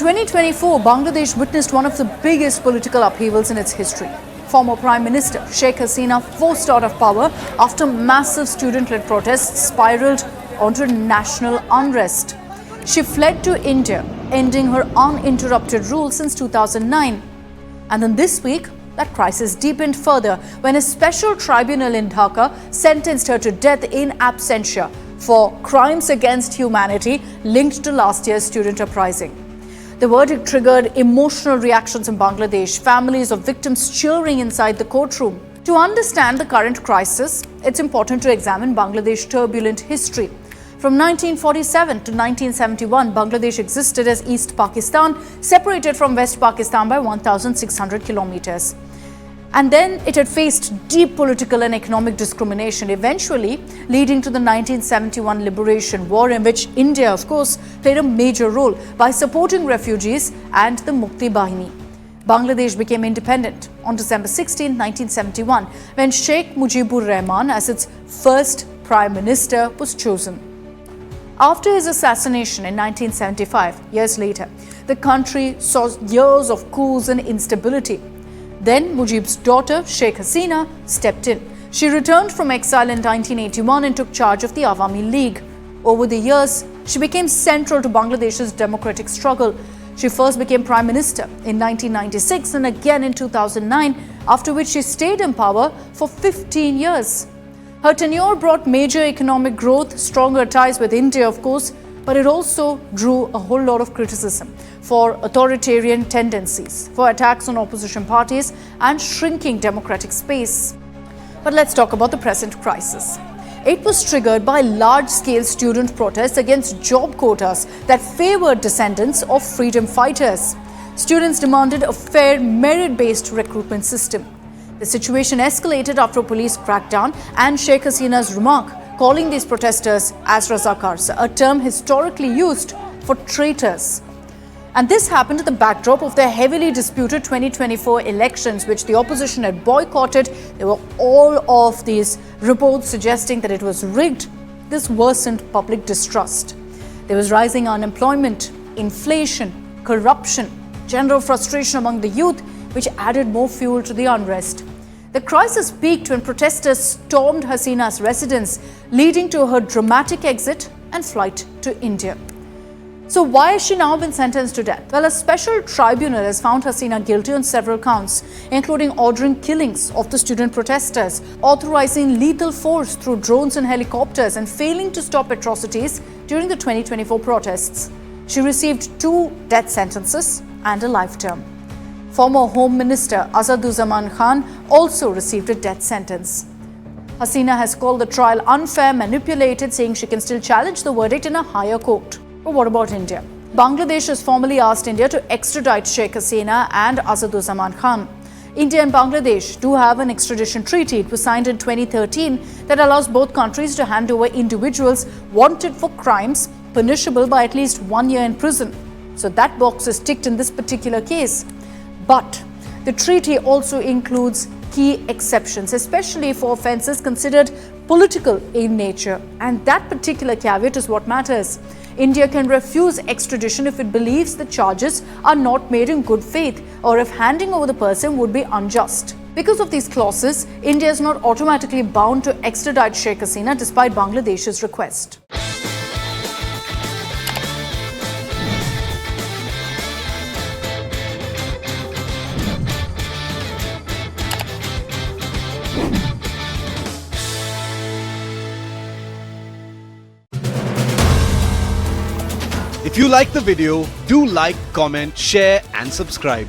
2024, Bangladesh witnessed one of the biggest political upheavals in its history. Former Prime Minister Sheikh Hasina forced out of power after massive student-led protests spiraled onto national unrest. She fled to India, ending her uninterrupted rule since 2009. And then this week, that crisis deepened further when a special tribunal in Dhaka sentenced her to death in absentia for crimes against humanity linked to last year's student uprising. The verdict triggered emotional reactions in Bangladesh, families of victims cheering inside the courtroom. To understand the current crisis, it's important to examine Bangladesh's turbulent history. From 1947 to 1971, Bangladesh existed as East Pakistan, separated from West Pakistan by 1,600 kilometers. And then it had faced deep political and economic discrimination, eventually leading to the 1971 Liberation War, in which India, of course, played a major role by supporting refugees and the Mukti Bahini. Bangladesh became independent on December 16, 1971, when Sheikh Mujibur Rahman, as its first Prime Minister, was chosen. After his assassination in 1975, years later, the country saw years of coups and instability. Then Mujib's daughter, Sheikh Hasina, stepped in. She returned from exile in 1981 and took charge of the Awami League. Over the years, she became central to Bangladesh's democratic struggle. She first became Prime Minister in 1996 and again in 2009, after which she stayed in power for 15 years. Her tenure brought major economic growth, stronger ties with India, of course, but it also drew a whole lot of criticism for authoritarian tendencies, for attacks on opposition parties, and shrinking democratic space. But let's talk about the present crisis. It was triggered by large-scale student protests against job quotas that favored descendants of freedom fighters. Students demanded a fair, merit-based recruitment system. The situation escalated after a police crackdown and Sheikh Hasina's remark, calling these protesters as Razakars, a term historically used for traitors. And this happened at the backdrop of the heavily disputed 2024 elections, which the opposition had boycotted. There were all of these reports suggesting that it was rigged. This worsened public distrust. There was rising unemployment, inflation, corruption, general frustration among the youth, which added more fuel to the unrest. The crisis peaked when protesters stormed Hasina's residence, leading to her dramatic exit and flight to India. So why has she now been sentenced to death? Well, a special tribunal has found Hasina guilty on several counts, including ordering killings of the student protesters, authorizing lethal force through drones and helicopters, and failing to stop atrocities during the 2024 protests. She received 2 death sentences and a life term. Former Home Minister Asaduzzaman Khan also received a death sentence. Hasina has called the trial unfair, manipulated, saying she can still challenge the verdict in a higher court. But what about India? Bangladesh has formally asked India to extradite Sheikh Hasina and Asaduzzaman Khan. India and Bangladesh do have an extradition treaty. It was signed in 2013 that allows both countries to hand over individuals wanted for crimes punishable by at least 1 year in prison. So that box is ticked in this particular case. But the treaty also includes key exceptions, especially for offences considered political in nature. And that particular caveat is what matters. India can refuse extradition if it believes the charges are not made in good faith, or if handing over the person would be unjust. Because of these clauses, India is not automatically bound to extradite Sheikh Hasina despite Bangladesh's request. If you like the video, do like, comment, share and subscribe.